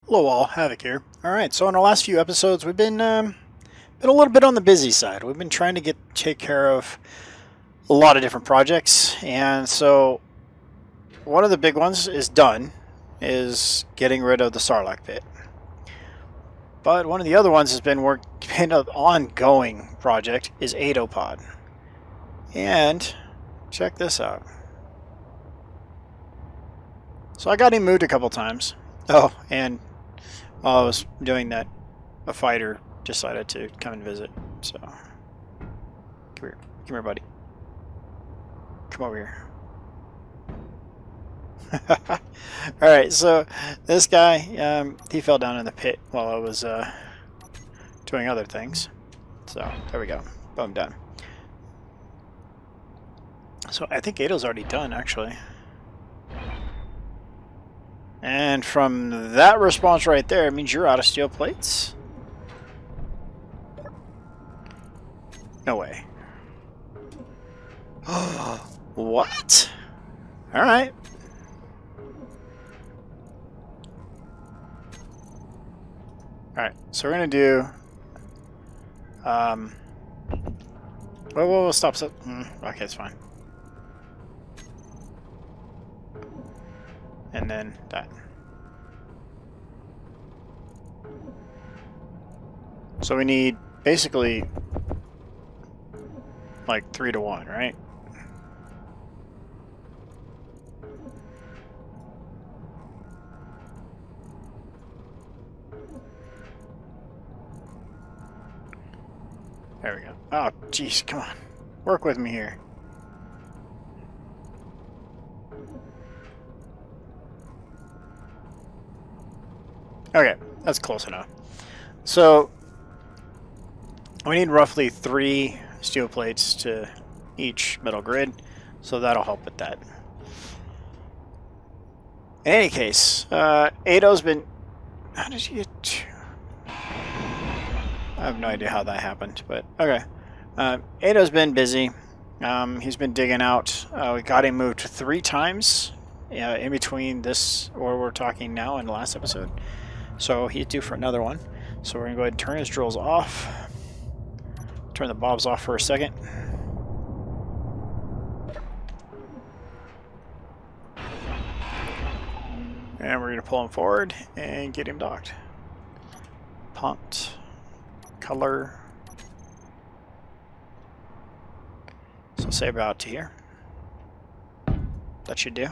Hello all, Havoc here. Alright, so in our last few episodes we've been a little bit on the busy side. We've been trying to take care of a lot of different projects, and so one of the big ones is getting rid of the Sarlacc pit. But one of the other ones has been an ongoing project is Adopod. And check this out. So I got him moved a couple times. Oh, and while I was doing that, a fighter decided to come and visit. So, come here, buddy. Come over here. Alright, so this guy, he fell down in the pit while I was doing other things. So, there we go. Boom, done. So, I think Ado's already done, actually. And from that response right there, it means you're out of steel plates? No way. What? Alright. Alright, so we're going to do... Whoa, stop. Okay, it's fine. And then that. So we need basically like 3 to 1, right? There we go. Oh, jeez, come on. Work with me here. Okay, that's close enough. So, we need roughly 3 steel plates to each metal grid, so that'll help with that. In any case, Ado's been... How did you get 2? I have no idea how that happened, but okay. Ado's been busy. He's been digging out. We got him moved 3 times in between this, where we're talking now, and the last episode. So he's due for another one. So we're going to go ahead and turn his drills off. Turn the bobs off for a second. And we're going to pull him forward and get him docked. Pumped. Color. So say about to here. That should do.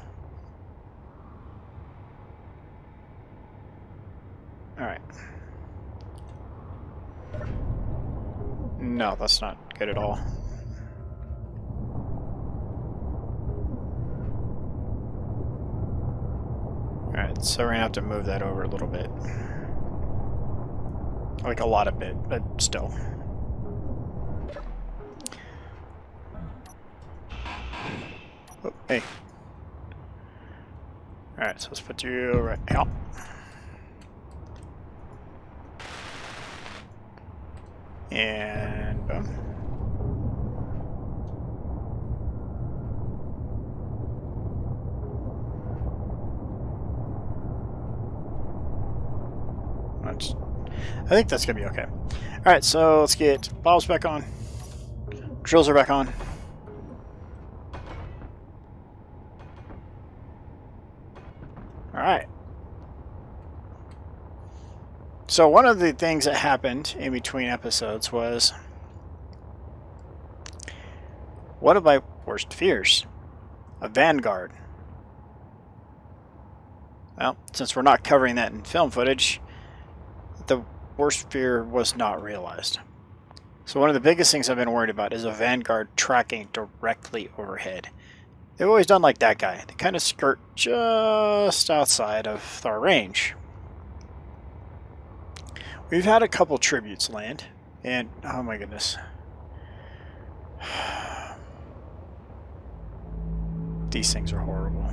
Alright. No, that's not good at all. Alright, so we're gonna have to move that over a little bit. Like a lot of bit, but still. Oh, hey. Alright, so let's put you right out. And boom. I think that's gonna be okay. Alright, so let's get bobs back on. Drills are back on. Alright. So one of the things that happened in between episodes was one of my worst fears, a vanguard. Well, since we're not covering that in film footage, the worst fear was not realized. So one of the biggest things I've been worried about is a vanguard tracking directly overhead. They've always done like that guy. They kind of skirt just outside of our range. We've had a couple tributes land, and oh my goodness. These things are horrible.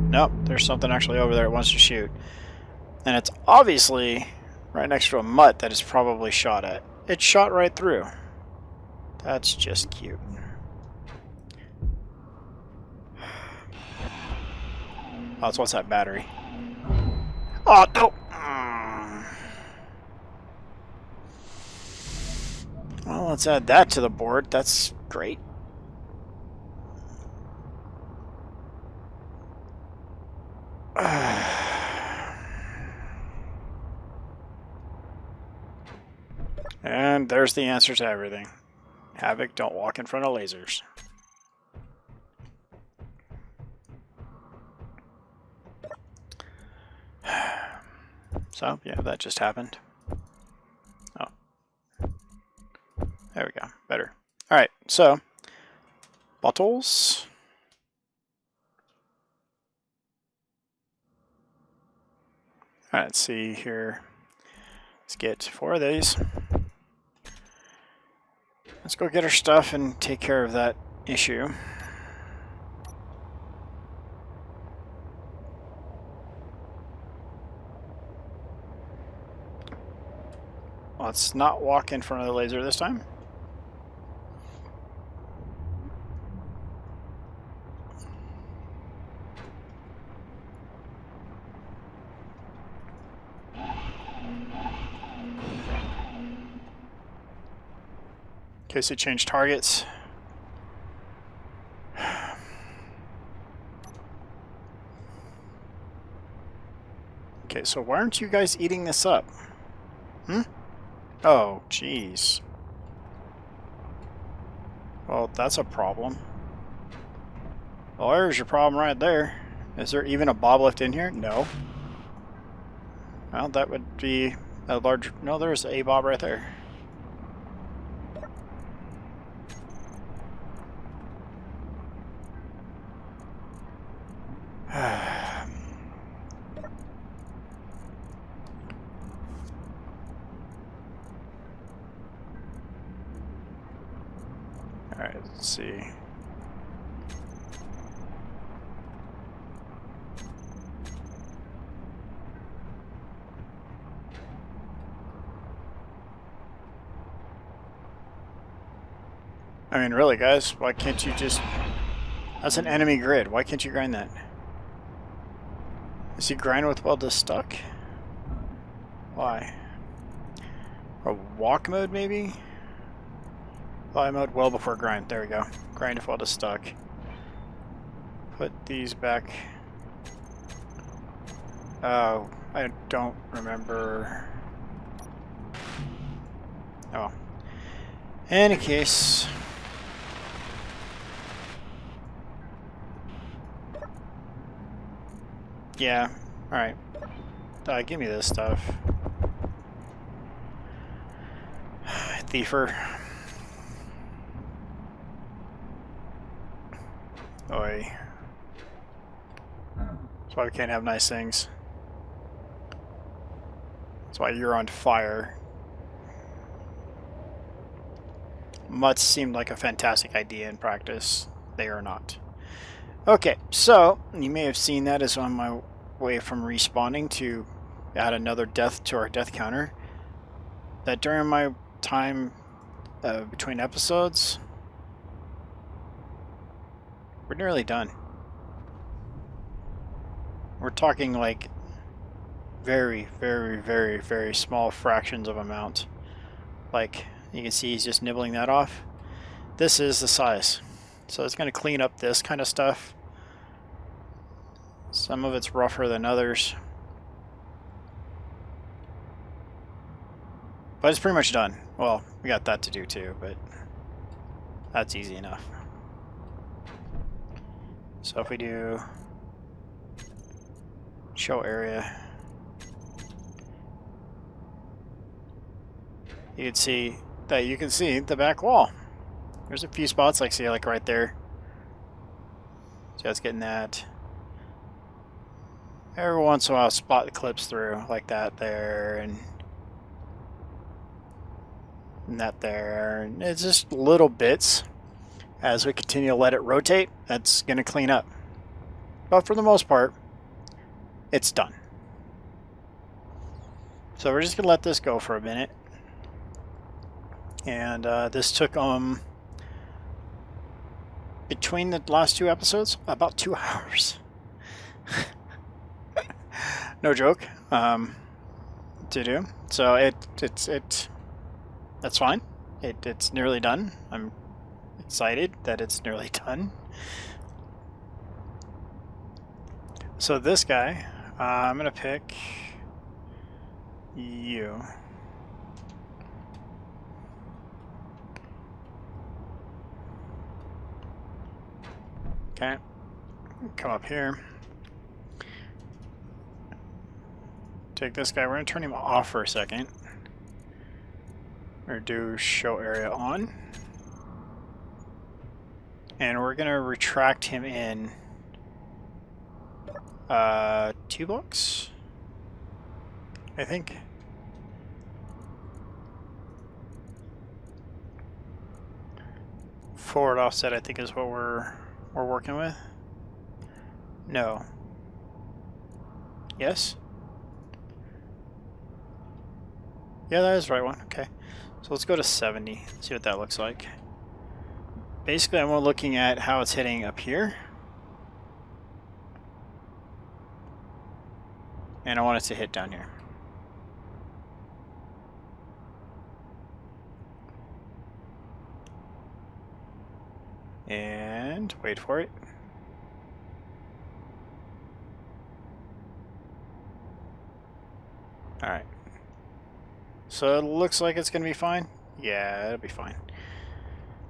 Nope, there's something actually over there it wants to shoot. And it's obviously right next to a mutt that it's probably shot at. It shot right through. That's just cute. Oh, so what's that battery? Oh, no! Well, let's add that to the board. That's great. And there's the answer to everything. Havoc, don't walk in front of lasers. So, yeah, that just happened. Oh. There we go. Better. Alright, so, bottles. Alright, let's see here. Let's get 4 of these. Let's go get our stuff and take care of that issue. Let's not walk in front of the laser this time. In case they change targets. Okay, so why aren't you guys eating this up? Oh, jeez. Well, that's a problem. Well, there's your problem right there. Is there even a bob left in here? No. Well, that would be a large... No, there's a bob right there. Alright, let's see. I mean, really, guys, why can't you just... That's an enemy grid. Why can't you grind that? Is he grinding with weld to stuck? Why? Or walk mode, maybe? Fly mode, well before grind. There we go. Grind if weld to stuck. Put these back. Oh, I don't remember. Oh. In any case... Yeah, alright. Give me this stuff. Thiefer. Oi. That's why we can't have nice things. That's why you're on fire. Mutts seemed like a fantastic idea in practice. They are not. Okay, so you may have seen that as on my way from respawning to add another death to our death counter. That during my time between episodes, we're nearly done. We're talking like very, very, very, very small fractions of amount. Like you can see he's just nibbling that off. This is the size. So it's going to clean up this kind of stuff. Some of it's rougher than others. But it's pretty much done. Well, we got that to do too, but that's easy enough. So if we do show area, you can see the back wall. There's a few spots like see like right there. So it's getting that. Every once in a while spot clips through like that there and that there. And it's just little bits. As we continue to let it rotate, that's going to clean up. But for the most part, it's done. So we're just going to let this go for a minute. And this took between the last 2 episodes, about 2 hours. No joke. To do. So that's fine. It's nearly done. I'm excited that it's nearly done. So this guy, I'm gonna pick you. Okay, come up here. Take this guy. We're gonna turn him off for a second. Or do show area on. And we're gonna retract him in 2 blocks, I think. Forward offset, I think, is what we're working with. No. Yes? Yeah, that is the right one. Okay. So let's go to 70, see what that looks like. Basically, I'm looking at how it's hitting up here. And I want it to hit down here. And wait for it. Alright. So it looks like it's going to be fine. Yeah, it'll be fine.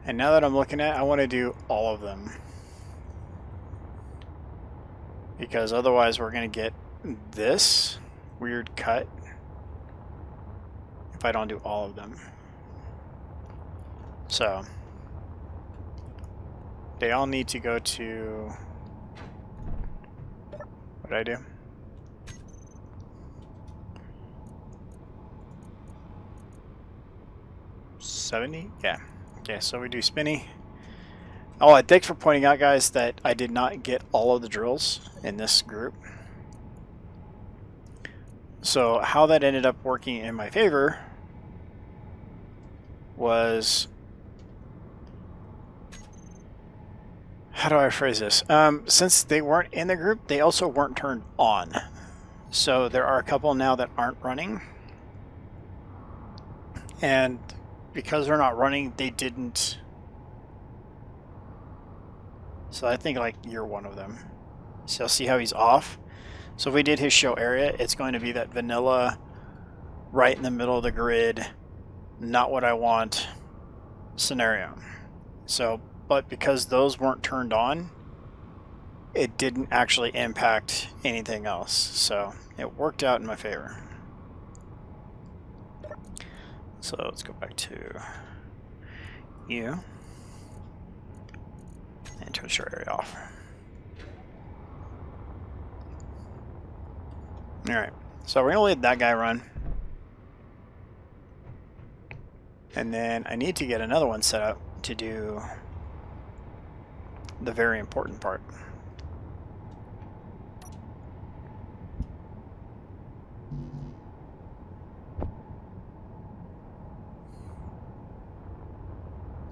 And now that I'm looking at it, I want to do all of them. Because otherwise we're going to get this weird cut if I don't do all of them. So they all need to go to, what did I do? $70? Yeah. Okay, so we do spinny. Oh, thanks for pointing out, guys, that I did not get all of the drills in this group. So how that ended up working in my favor was, how do I phrase this? Since they weren't in the group, they also weren't turned on. So there are a couple now that aren't running. And because they're not running, they didn't. So I think like you're one of them. So see how he's off? So if we did his show area, it's going to be that vanilla right in the middle of the grid, not what I want scenario. So, but because those weren't turned on, it didn't actually impact anything else. So it worked out in my favor. So let's go back to you and turn show area off. Alright, so we're going to let that guy run. And then I need to get another one set up to do the very important part.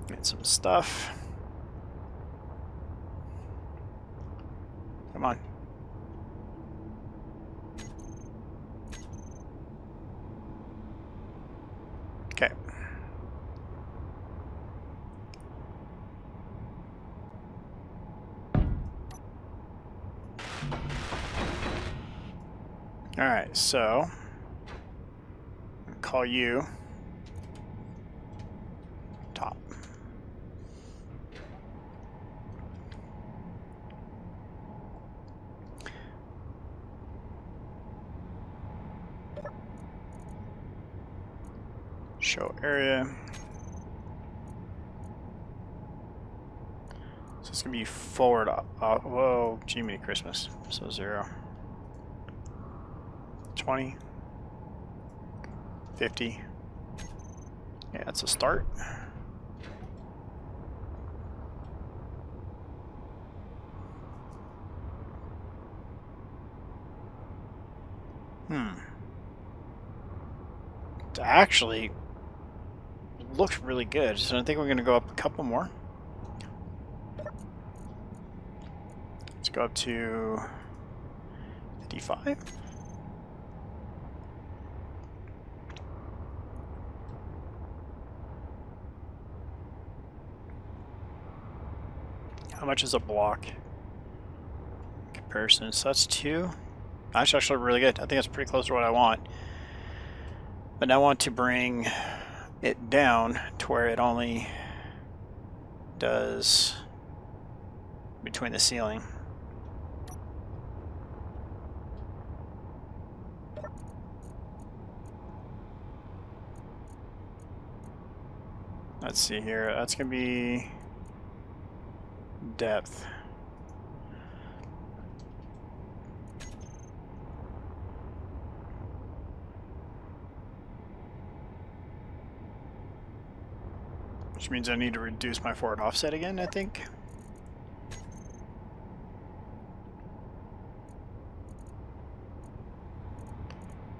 Get some stuff. Come on. Okay. All right, so I'll call you top. Show area. So it's gonna be forward. Whoa, Jiminy Christmas. So 0, 20, 50. Yeah, that's a start. It actually looks really good. So I think we're going to go up a couple more. Let's go up to 55. How much is a block? Comparison. So that's 2. That's actually really good. I think that's pretty close to what I want. But now I want to bring it down to where it only does between the ceiling. Let's see here. That's going to be depth. Which means I need to reduce my forward offset again, I think.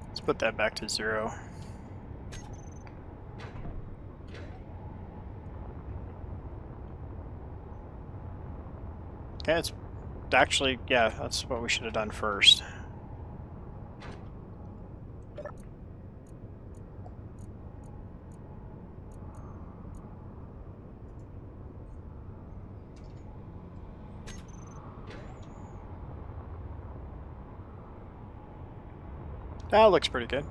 Let's put that back to 0. Okay, it's actually, yeah, that's what we should have done first. That looks pretty good.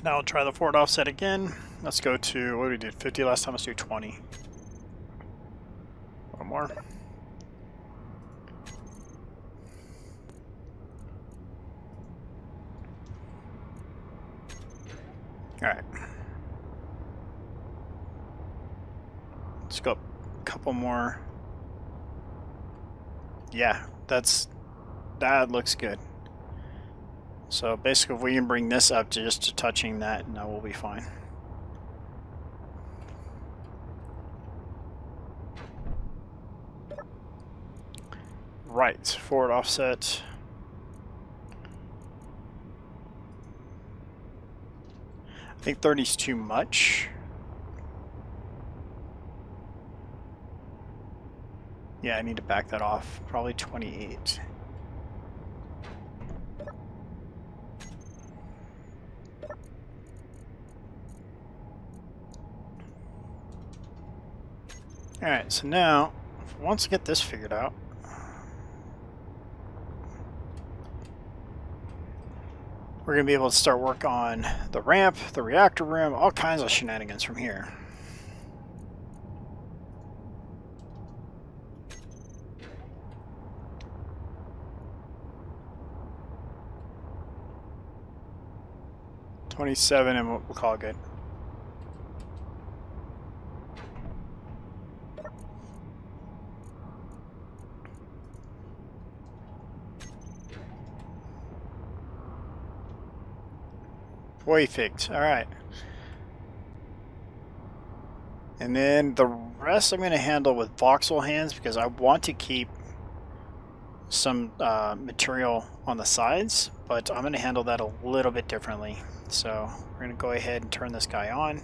Now I'll try the forward offset again. Let's go to, what did we do, 50 last time? Let's do 20. One more. Alright. Let's go up a couple more. Yeah, that looks good. So basically if we can bring this up to just to touching that, now we'll be fine. Right, forward offset. I think 30 is too much. Yeah, I need to back that off. Probably 28. Alright, so now, once I get this figured out, we're going to be able to start work on the ramp, the reactor room, all kinds of shenanigans from here. $27 and we'll call it good. Perfect. All right. And then the rest I'm going to handle with voxel hands because I want to keep some material on the sides, but I'm going to handle that a little bit differently. So we're going to go ahead and turn this guy on.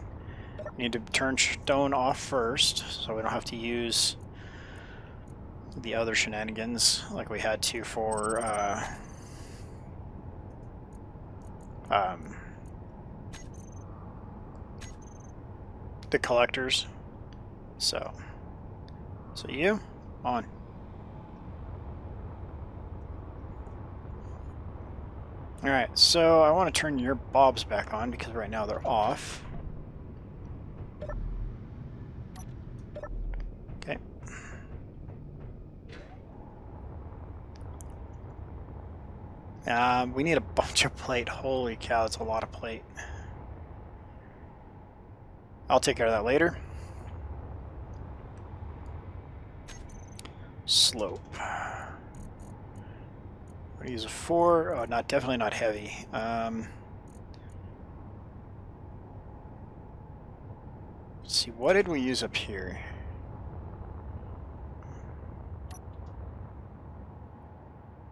We need to turn stone off first so we don't have to use the other shenanigans like we had to for the collectors. So you on. Alright, so I want to turn your bobs back on because right now they're off. Okay. We need a bunch of plate. Holy cow, that's a lot of plate. I'll take care of that later. Slope. We're gonna use a 4. Oh, definitely not heavy. Let's see, what did we use up here?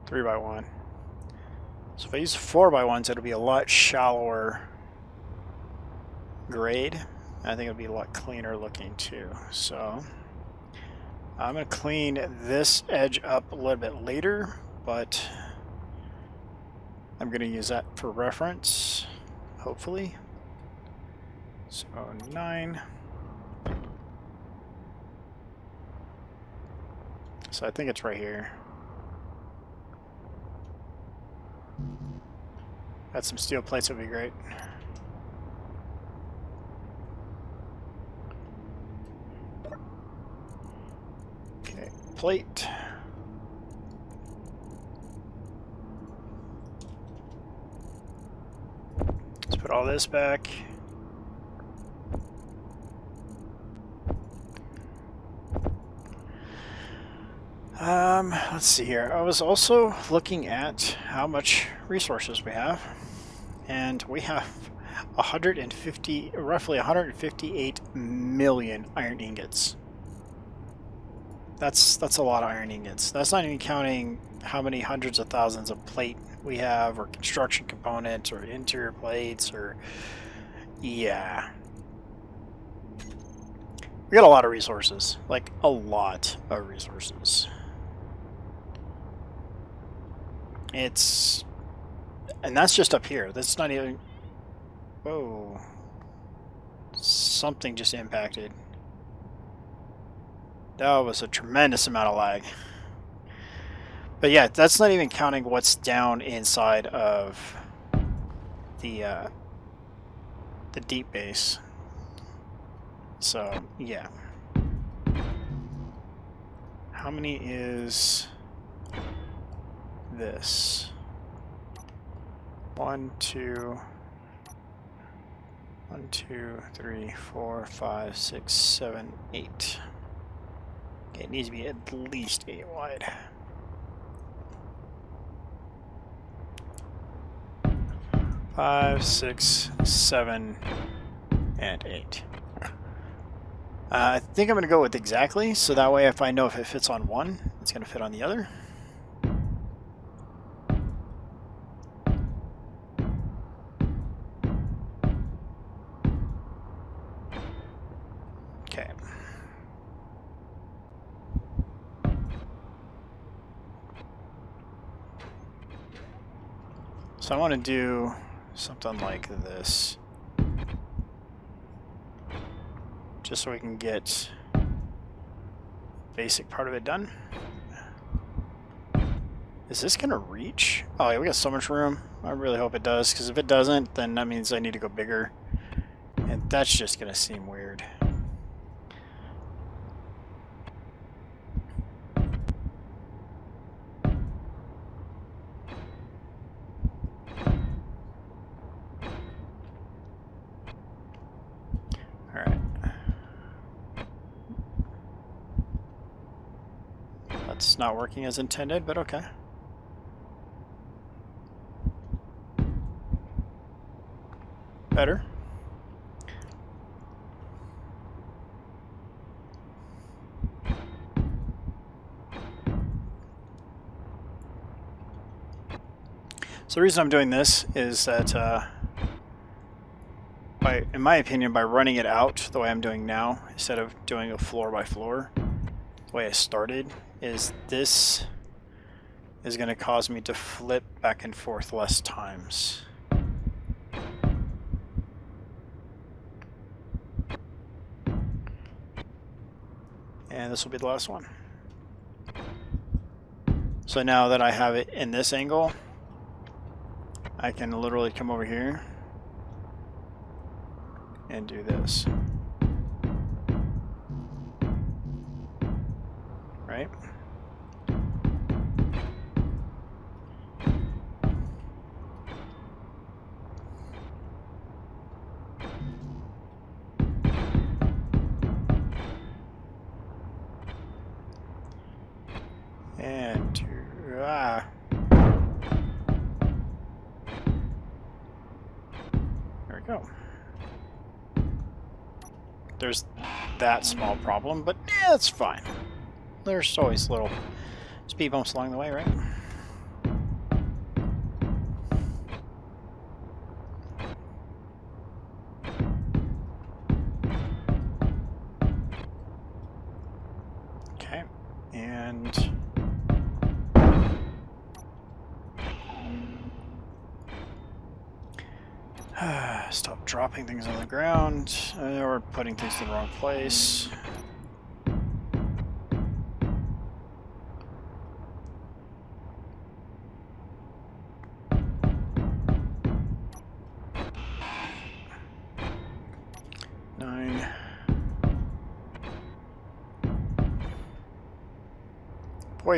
Three by 1. So if I use 4x1s, it'll be a lot shallower grade. I think it'll be a lot cleaner looking too. So I'm going to clean this edge up a little bit later, but I'm going to use that for reference. hopefully. So 9. So I think it's right here. Got some steel plates would be great. Okay, plate. Let's put all this back. Let's see here. I was also looking at how much resources we have, and we have 150, roughly 158 million iron ingots. That's a lot of iron ingots. That's not even counting how many hundreds of thousands of plate we have, or construction components, or interior plates, or yeah. We got a lot of resources, like a lot of resources. And that's just up here. That's not even, whoa. Something just impacted. That was a tremendous amount of lag. But yeah, that's not even counting what's down inside of the deep base. So yeah. How many is this? 1, 2, 3, 4, 5, 6, 7, 8. Okay, it needs to be at least 8 wide. 5, 6, 7, and 8. I think I'm going to go with exactly, so that way if I know if it fits on one, it's going to fit on the other. Okay. So I want to do something like this, just so we can get basic part of it done. Is this gonna reach? Oh yeah, we got so much room. I really hope it does, because if it doesn't, then that means I need to go bigger, and that's just gonna seem weird. That's not working as intended, but okay. Better. So the reason I'm doing this is that, in my opinion, by running it out the way I'm doing now, instead of doing a floor by floor, the way I started, is this is going to cause me to flip back and forth less times. And this will be the last one. So now that I have it in this angle, I can literally come over here and do this. Right? And there we go. There's that small problem, but yeah, it's fine. There's always little speed bumps along the way, right? Okay, and Stop dropping things on the ground. We're putting things in the wrong place.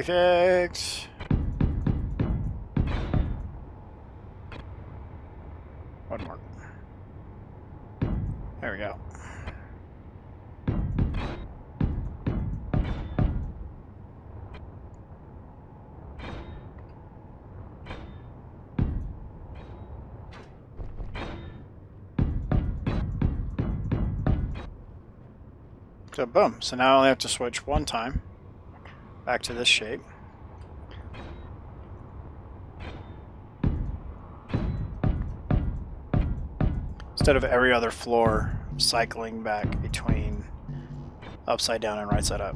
Perfect. One more. There we go. So boom. So now I only have to switch one time back to this shape. Instead of every other floor cycling back between upside down and right side up.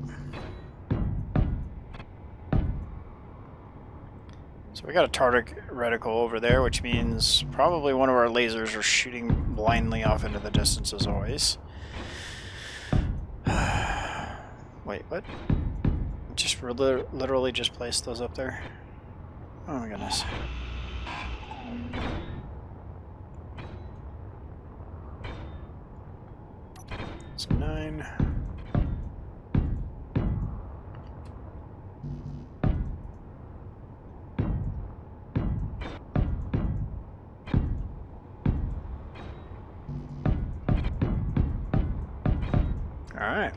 So we got a target reticle over there, which means probably one of our lasers are shooting blindly off into the distance as always. Wait, what? Just literally just placed those up there? Oh my goodness. So 9. All right.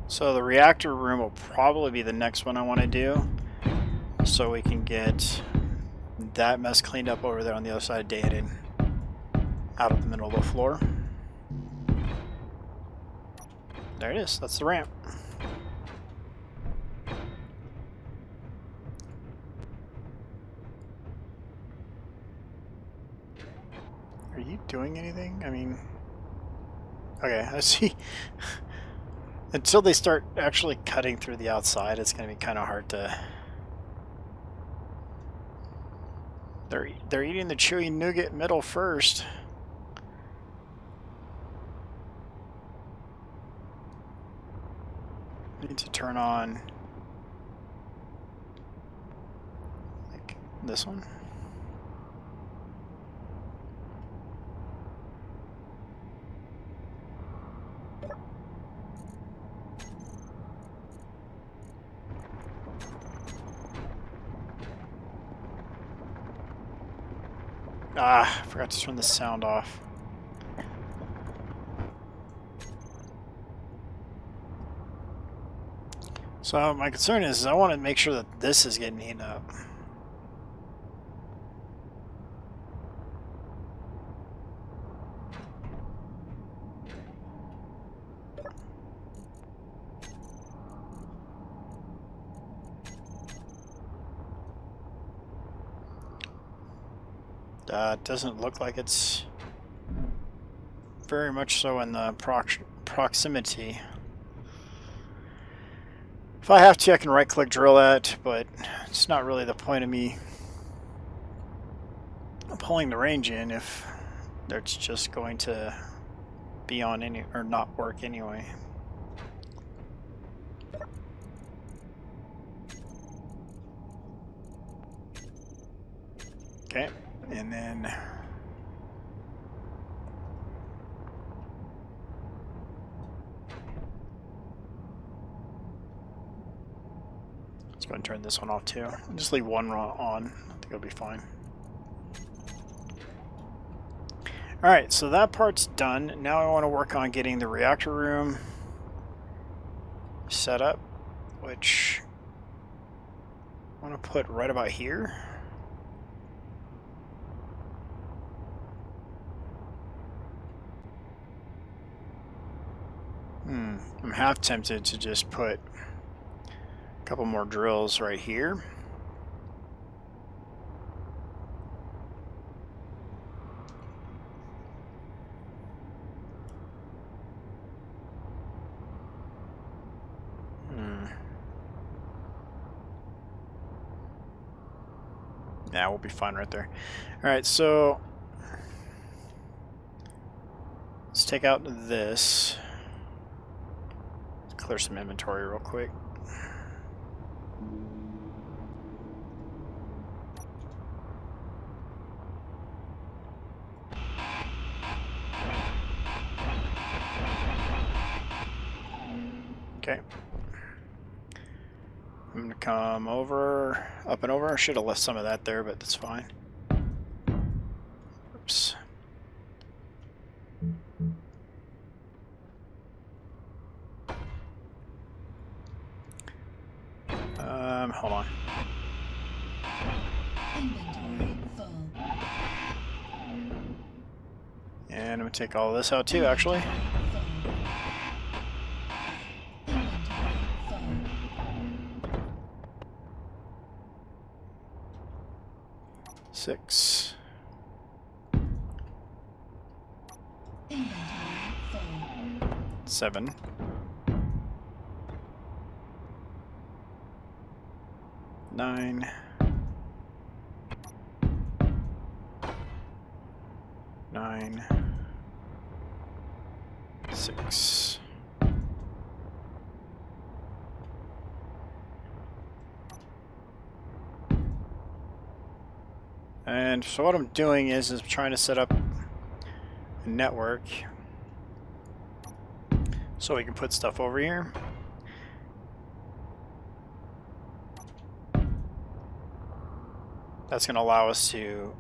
So the reactor room will probably be the next one I want to do, so we can get that mess cleaned up over there on the other side of Daedon, out of the middle of the floor. There it is. That's the ramp. Are you doing anything? I mean, okay, I see. Until they start actually cutting through the outside, it's going to be kind of hard to... They're eating the chewy nougat middle first. Need to turn on like this one. Ah, I forgot to turn the sound off. So my concern is I want to make sure that this is getting eaten up. It doesn't look like it's very much so in the proximity. If I have to, I can right-click drill that, but it's not really the point of me pulling the range in if it's just going to be on any or not work anyway. Okay, and then let's go ahead and turn this one off too. Just leave one on. I think it'll be fine. Alright, so that part's done. Now I want to work on getting the reactor room set up, which I want to put right about here. I'm half tempted to just put a couple more drills right here. Yeah, we'll be fine right there. Alright, so let's take out this. Let's clear some inventory real quick. Okay. I'm going to come over, up and over. I should have left some of that there, but that's fine. Oops. Hold on. And I'm going to take all this out too, actually. Six. Seven. Nine. 9. 6. And so what I'm doing is trying to set up a network so we can put stuff over here. That's going to allow us to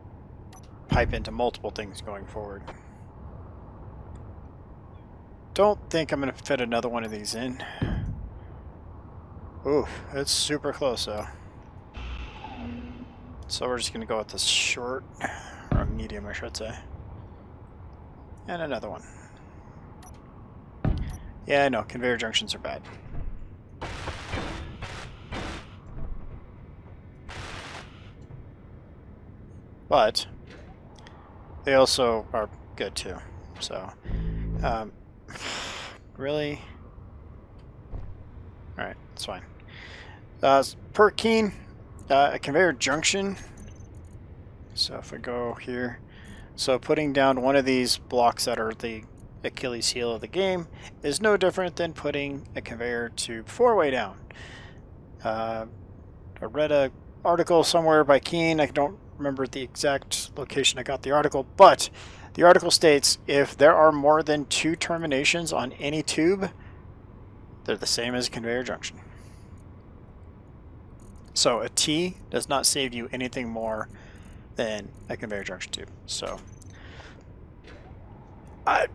pipe into multiple things going forward. Don't think I'm going to fit another one of these in. Ooh, it's super close though. So we're just going to go with this short, or medium I should say. And another one. Yeah, I know, conveyor junctions are bad. But they also are good too. So, really? Alright, it's fine. Per keen, a conveyor junction. So if I go here, so putting down one of these blocks that are the Achilles heel of the game is no different than putting a conveyor tube 4-way down. I read an article somewhere by Keen. I don't remember the exact location I got the article, but the article states if there are more than 2 terminations on any tube, they're the same as a conveyor junction. So a T does not save you anything more than a conveyor junction tube. So I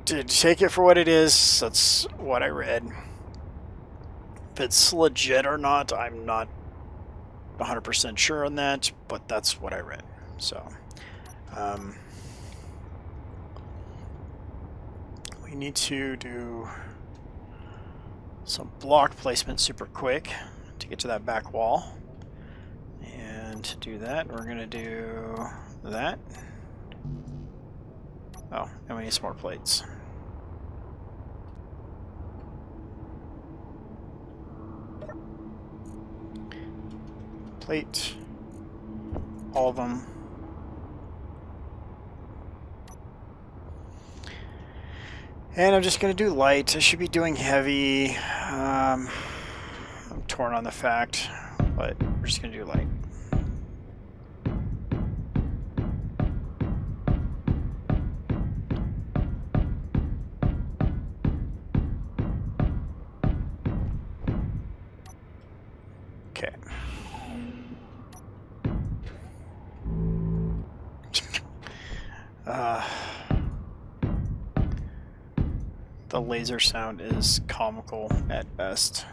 did take it for what it is. That's what I read. If it's legit or not, I'm not 100% sure on that, but that's what I read. So we need to do some block placement super quick to get to that back wall. And to do that, we're going to do that. Oh, and we need some more plates. Plate. All of them. And I'm just going to do light. I should be doing heavy. I'm torn on the fact, but we're just going to do light. Okay. The laser sound is comical at best.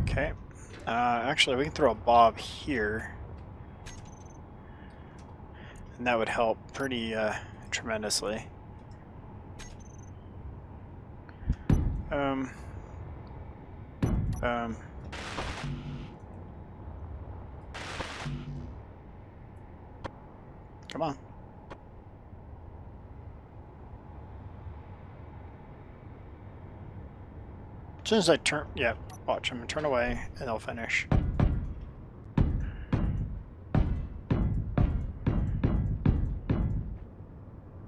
Okay. Actually, we can throw a bob here. And that would help pretty tremendously. Come on. As soon as I turn, yeah, watch, I'm gonna turn away and they'll finish.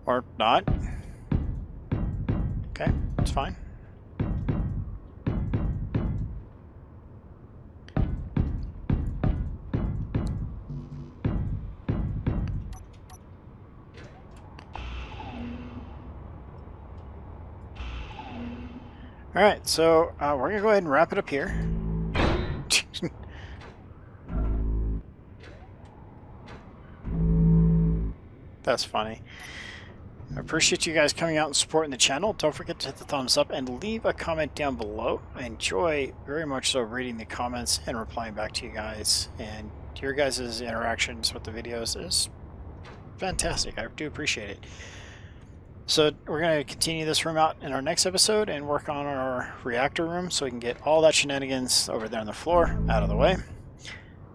Or not. Okay, it's fine. Alright, so we're going to go ahead and wrap it up here. That's funny. I appreciate you guys coming out and supporting the channel. Don't forget to hit the thumbs up and leave a comment down below. I enjoy very much so reading the comments and replying back to you guys. And your guys' interactions with the videos is fantastic. I do appreciate it. So we're going to continue this room out in our next episode and work on our reactor room so we can get all that shenanigans over there on the floor out of the way.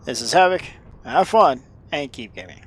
This is Havoc. Have fun and keep gaming.